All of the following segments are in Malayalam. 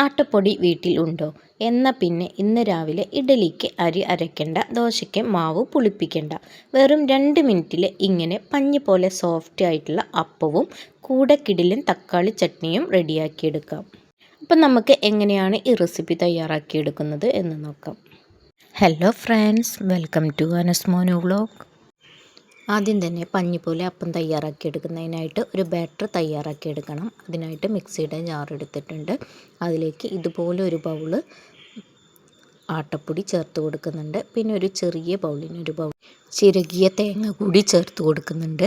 ആട്ടപ്പൊടി വീട്ടിൽ ഉണ്ടോ? എന്നാൽ പിന്നെ ഇന്ന് രാവിലെ ഇഡലിക്ക് അരി അരയ്ക്കണ്ട, ദോശയ്ക്ക് മാവ് പുളിപ്പിക്കണ്ട. വെറും 2 മിനിറ്റിൽ ഇങ്ങനെ പഞ്ഞി പോലെ സോഫ്റ്റ് ആയിട്ടുള്ള അപ്പവും കൂടെ കിടിലൻ തക്കാളി ചട്നിയും റെഡിയാക്കിയെടുക്കാം. അപ്പം നമുക്ക് എങ്ങനെയാണ് ഈ റെസിപ്പി തയ്യാറാക്കിയെടുക്കുന്നത് എന്ന് നോക്കാം. Hello friends, welcome to Anas Monu vlog. ആദ്യം തന്നെ പഞ്ഞി പോലെ അപ്പം തയ്യാറാക്കിയെടുക്കുന്നതിനായിട്ട് ഒരു ബാറ്റർ തയ്യാറാക്കിയെടുക്കണം. അതിനായിട്ട് മിക്സിയുടെ ജാർ എടുത്തിട്ടുണ്ട്. അതിലേക്ക് ഇതുപോലെ ഒരു ബൗള് ആട്ടപ്പൊടി ചേർത്ത് കൊടുക്കുന്നുണ്ട്. പിന്നെ ഒരു ചെറിയ ബൗളിന് ഒരു ബൗൾ ചിരകിയ തേങ്ങ കൂടി ചേർത്ത് കൊടുക്കുന്നുണ്ട്.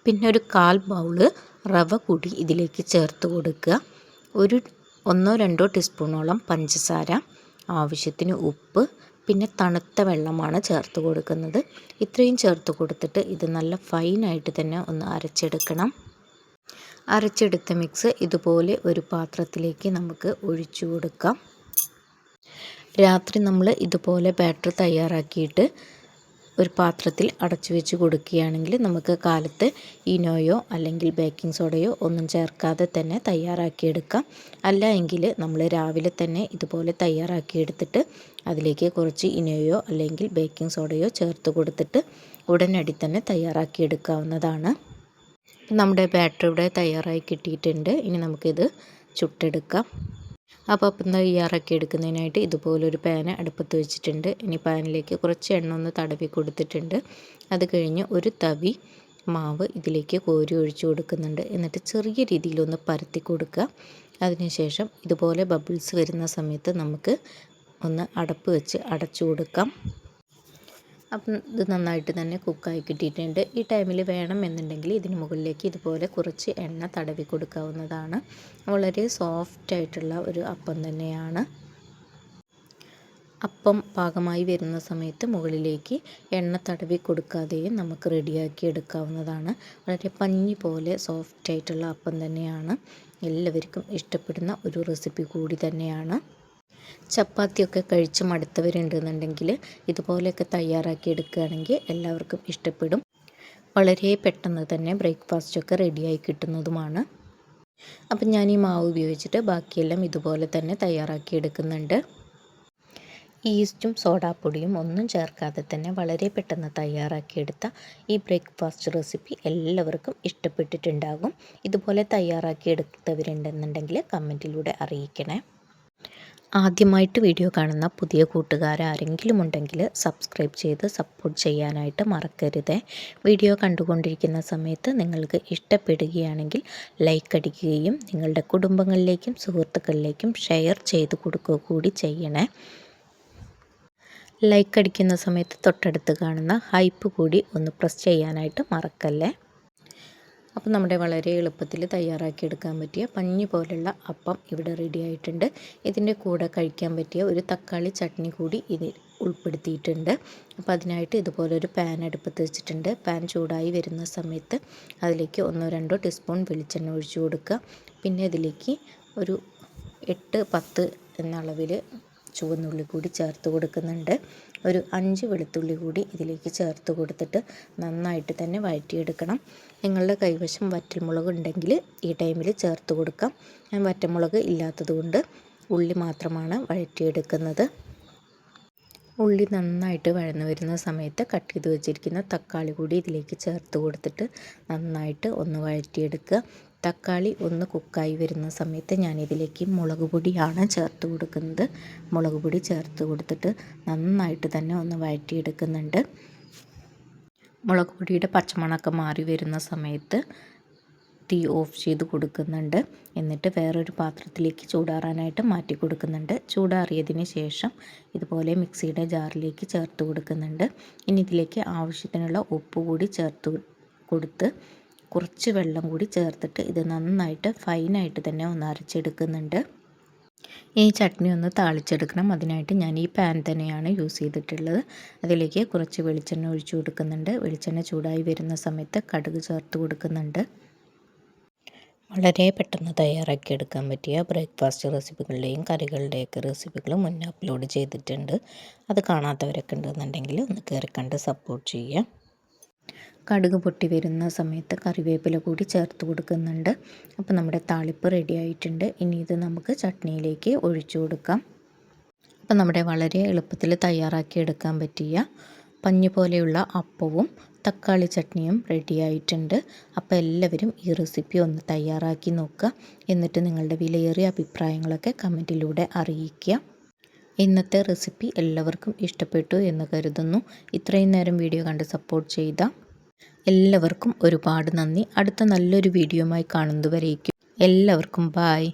പിന്നെ ഒരു 1/4 ബൗള് റവ കൂടി ഇതിലേക്ക് ചേർത്ത് കൊടുക്കുക. ഒരു 1-2 ടീസ്പൂണോളം പഞ്ചസാര, ആവശ്യത്തിന് ഉപ്പ്, പിന്നെ തണുത്ത വെള്ളമാണ് ചേർത്ത് കൊടുക്കുന്നത്. ഇത്രയും ചേർത്ത് കൊടുത്തിട്ട് ഇത് നല്ല ഫൈനായിട്ട് തന്നെ ഒന്ന് അരച്ചെടുക്കണം. അരച്ചെടുത്ത മിക്സ് ഇതുപോലെ ഒരു പാത്രത്തിലേക്ക് നമുക്ക് ഒഴിച്ചു കൊടുക്കാം. രാത്രി നമ്മൾ ഇതുപോലെ ബാറ്റർ തയ്യാറാക്കിയിട്ട് ഒരു പാത്രത്തിൽ അടച്ചു വെച്ച് കൊടുക്കുകയാണെങ്കിൽ നമുക്ക് കാലത്ത് ഇനോയോ അല്ലെങ്കിൽ ബേക്കിംഗ് സോഡയോ ഒന്നും ചേർക്കാതെ തന്നെ തയ്യാറാക്കിയെടുക്കാം. അല്ല എങ്കിൽ നമ്മൾ രാവിലെ തന്നെ ഇതുപോലെ തയ്യാറാക്കിയെടുത്തിട്ട് അതിലേക്ക് കുറച്ച് ഇനോയോ അല്ലെങ്കിൽ ബേക്കിംഗ് സോഡയോ ചേർത്ത് കൊടുത്തിട്ട് ഉടനടി തന്നെ തയ്യാറാക്കിയെടുക്കാവുന്നതാണ്. നമ്മുടെ ബാറ്റർ ഇവിടെ തയ്യാറായി കിട്ടിയിട്ടുണ്ട്. ഇനി നമുക്കിത് ചുട്ടെടുക്കാം. അപ്പോൾ അപ്പം തയ്യാറാക്കി എടുക്കുന്നതിനായിട്ട് ഇതുപോലൊരു പാൻ അടുപ്പത്ത് വെച്ചിട്ടുണ്ട്. ഇനി പാനിലേക്ക് കുറച്ച് എണ്ണ ഒന്ന് തടവി കൊടുത്തിട്ടുണ്ട്. അത് കഴിഞ്ഞ് ഒരു തവി മാവ് ഇതിലേക്ക് കോരി ഒഴിച്ചു കൊടുക്കുന്നുണ്ട്. എന്നിട്ട് ചെറിയ രീതിയിലൊന്ന് പരത്തി കൊടുക്കുക. അതിനുശേഷം ഇതുപോലെ ബബിൾസ് വരുന്ന സമയത്ത് നമുക്ക് ഒന്ന് അടപ്പ് വെച്ച് അടച്ചു കൊടുക്കാം. അപ്പം ഇത് നന്നായിട്ട് തന്നെ കുക്കായി കിട്ടിയിട്ടുണ്ട്. ഈ ടൈമിൽ വേണമെന്നുണ്ടെങ്കിൽ ഇതിന് മുകളിലേക്ക് ഇതുപോലെ കുറച്ച് എണ്ണ തടവി കൊടുക്കാവുന്നതാണ്. വളരെ സോഫ്റ്റായിട്ടുള്ള ഒരു അപ്പം തന്നെയാണ്. അപ്പം പാകമായി വരുന്ന സമയത്ത് മുകളിലേക്ക് എണ്ണ തടവി കൊടുക്കാതെയും നമുക്ക് റെഡിയാക്കി എടുക്കാവുന്നതാണ്. വളരെ പഞ്ഞി പോലെ സോഫ്റ്റായിട്ടുള്ള അപ്പം തന്നെയാണ്. എല്ലാവർക്കും ഇഷ്ടപ്പെടുന്ന ഒരു റെസിപ്പി കൂടി തന്നെയാണ്. ചപ്പാത്തിയൊക്കെ കഴിച്ച് മടുത്തവരുണ്ടെന്നുണ്ടെങ്കിൽ ഇതുപോലെയൊക്കെ തയ്യാറാക്കി എടുക്കുകയാണെങ്കിൽ എല്ലാവർക്കും ഇഷ്ടപ്പെടും. വളരെ പെട്ടെന്ന് തന്നെ ബ്രേക്ക്ഫാസ്റ്റൊക്കെ റെഡിയായി കിട്ടുന്നതുമാണ്. അപ്പം ഞാൻ ഈ മാവ് ഉപയോഗിച്ചിട്ട് ബാക്കിയെല്ലാം ഇതുപോലെ തന്നെ തയ്യാറാക്കി എടുക്കുന്നുണ്ട്. ഈസ്റ്റും സോഡാപ്പൊടിയും ഒന്നും ചേർക്കാതെ തന്നെ വളരെ പെട്ടെന്ന് തയ്യാറാക്കിയെടുത്ത ഈ ബ്രേക്ക്ഫാസ്റ്റ് റെസിപ്പി എല്ലാവർക്കും ഇഷ്ടപ്പെട്ടിട്ടുണ്ടാകും. ഇതുപോലെ തയ്യാറാക്കി എടുത്തവരുണ്ടെന്നുണ്ടെങ്കിൽ കമൻറ്റിലൂടെ അറിയിക്കണേ. ആദ്യമായിട്ട് വീഡിയോ കാണുന്ന പുതിയ കൂട്ടുകാരാരെങ്കിലും ഉണ്ടെങ്കിൽ സബ്സ്ക്രൈബ് ചെയ്ത് സപ്പോർട്ട് ചെയ്യാനായിട്ട് മറക്കരുത്. വീഡിയോ കണ്ടുകൊണ്ടിരിക്കുന്ന സമയത്ത് നിങ്ങൾക്ക് ഇഷ്ടപ്പെടുകയാണെങ്കിൽ ലൈക്ക് അടിക്കുകയും നിങ്ങളുടെ കുടുംബങ്ങളിലേക്കും സുഹൃത്തുക്കളിലേക്കും ഷെയർ ചെയ്ത് കൊടുക്കുക കൂടി ചെയ്യണേ. ലൈക്ക് അടിക്കുന്ന സമയത്ത് തൊട്ടടുത്ത് കാണുന്ന ഹൈപ്പ് കൂടി ഒന്ന് പ്രസ് ചെയ്യാനായിട്ട് മറക്കല്ലേ. അപ്പം നമ്മുടെ വളരെ എളുപ്പത്തിൽ തയ്യാറാക്കിയെടുക്കാൻ പറ്റിയ പഞ്ഞി പോലുള്ള അപ്പം ഇവിടെ റെഡി ആയിട്ടുണ്ട്. ഇതിൻ്റെ കൂടെ കഴിക്കാൻ പറ്റിയ ഒരു തക്കാളി ചട്നി കൂടി ഇതിൽ ഉൾപ്പെടുത്തിയിട്ടുണ്ട്. അപ്പോൾ അതിനായിട്ട് ഇതുപോലൊരു പാൻ അടുപ്പത്ത് വെച്ചിട്ടുണ്ട്. പാൻ ചൂടായി വരുന്ന സമയത്ത് അതിലേക്ക് 1-2 ടീസ്പൂൺ വെളിച്ചെണ്ണ ഒഴിച്ചു കൊടുക്കുക. പിന്നെ ഇതിലേക്ക് ഒരു 8-10 എന്ന അളവിൽ ചുവന്നുള്ളി കൂടി ചേർത്ത് കൊടുക്കുന്നുണ്ട്. ഒരു 5 വെളുത്തുള്ളി കൂടി ഇതിലേക്ക് ചേർത്ത് കൊടുത്തിട്ട് നന്നായിട്ട് തന്നെ വഴറ്റിയെടുക്കണം. നിങ്ങളുടെ കൈവശം വറ്റൽമുളക് ഉണ്ടെങ്കിൽ ഈ ടൈമിൽ ചേർത്ത് കൊടുക്കാം. ഞാൻ വറ്റൽമുളക് ഇല്ലാത്തത് കൊണ്ട് ഉള്ളി മാത്രമാണ് വഴറ്റിയെടുക്കുന്നത്. ഉള്ളി നന്നായിട്ട് വഴന്ന് വരുന്ന സമയത്ത് കട്ട് ചെയ്ത് വെച്ചിരിക്കുന്ന തക്കാളി കൂടി ഇതിലേക്ക് ചേർത്ത് കൊടുത്തിട്ട് നന്നായിട്ട് ഒന്ന് വഴറ്റിയെടുക്കുക. തക്കാളി ഒന്ന് കുക്കായി വരുന്ന സമയത്ത് ഞാനിതിലേക്ക് മുളക് പൊടിയാണ് ചേർത്ത് കൊടുക്കുന്നത്. മുളക് പൊടി ചേർത്ത് കൊടുത്തിട്ട് നന്നായിട്ട് തന്നെ ഒന്ന് വഴറ്റിയെടുക്കുന്നുണ്ട്. മുളക് പൊടിയുടെ പച്ചമണമൊക്കെ മാറി വരുന്ന സമയത്ത് തീ ഓഫ് ചെയ്ത് കൊടുക്കുന്നുണ്ട്. എന്നിട്ട് വേറൊരു പാത്രത്തിലേക്ക് ചൂടാറാനായിട്ട് മാറ്റി കൊടുക്കുന്നുണ്ട്. ചൂടാറിയതിന് ശേഷം ഇതുപോലെ മിക്സിയുടെ ജാറിലേക്ക് ചേർത്ത് കൊടുക്കുന്നുണ്ട്. ഇനി ഇതിലേക്ക് ആവശ്യത്തിനുള്ള ഉപ്പ് കൂടി ചേർത്ത് കൊടുത്ത് കുറച്ച് വെള്ളം കൂടി ചേർത്തിട്ട് ഇത് നന്നായിട്ട് ഫൈനായിട്ട് തന്നെ ഒന്ന് അരച്ചെടുക്കുന്നുണ്ട്. ഈ ചട്നി ഒന്ന് താളിച്ചെടുക്കണം. അതിനായിട്ട് ഞാൻ ഈ പാൻ തന്നെയാണ് യൂസ് ചെയ്തിട്ടുള്ളത്. അതിലേക്ക് കുറച്ച് വെളിച്ചെണ്ണ ഒഴിച്ചു കൊടുക്കുന്നുണ്ട്. വെളിച്ചെണ്ണ ചൂടായി വരുന്ന സമയത്ത് കടുക് ചേർത്ത് കൊടുക്കുന്നുണ്ട്. വളരെ പെട്ടെന്ന് തയ്യാറാക്കിയെടുക്കാൻ പറ്റിയ ബ്രേക്ക്ഫാസ്റ്റ് റെസിപ്പികളുടെയും കറികളുടെയൊക്കെ റെസിപ്പികൾ മുന്നേ അപ്ലോഡ് ചെയ്തിട്ടുണ്ട്. അത് കാണാത്തവരൊക്കെ ഉണ്ടെന്നുണ്ടെങ്കിൽ ഒന്ന് കയറി കണ്ട് സപ്പോർട്ട് ചെയ്യുക. കടുക് പൊട്ടി വരുന്ന സമയത്ത് കറിവേപ്പില കൂടി ചേർത്ത് കൊടുക്കുന്നുണ്ട്. അപ്പോൾ നമ്മുടെ താളിപ്പ് റെഡി ആയിട്ടുണ്ട്. ഇനി ഇത് നമുക്ക് ചട്നിയിലേക്ക് ഒഴിച്ചു കൊടുക്കാം. അപ്പോൾ നമ്മുടെ വളരെ എളുപ്പത്തിൽ തയ്യാറാക്കി എടുക്കാൻ പറ്റിയ പഞ്ഞി പോലെയുള്ള അപ്പവും തക്കാളി ചട്നിയും റെഡി ആയിട്ടുണ്ട്. അപ്പോൾ എല്ലാവരും ഈ റെസിപ്പി ഒന്ന് തയ്യാറാക്കി നോക്കുക. എന്നിട്ട് നിങ്ങളുടെ വിലയേറിയ അഭിപ്രായങ്ങളൊക്കെ കമൻറ്റിലൂടെ അറിയിക്കുക. ഇന്നത്തെ റെസിപ്പി എല്ലാവർക്കും ഇഷ്ടപ്പെട്ടു എന്ന് കരുതുന്നു. ഇത്രയും നേരം വീഡിയോ കണ്ട് സപ്പോർട്ട് ചെയ്ത എല്ലാവർക്കും ഒരുപാട് നന്ദി. അടുത്ത നല്ലൊരു വീഡിയോയുമായി കാണുന്നതുവരേക്കും എല്ലാവർക്കും ബായ്.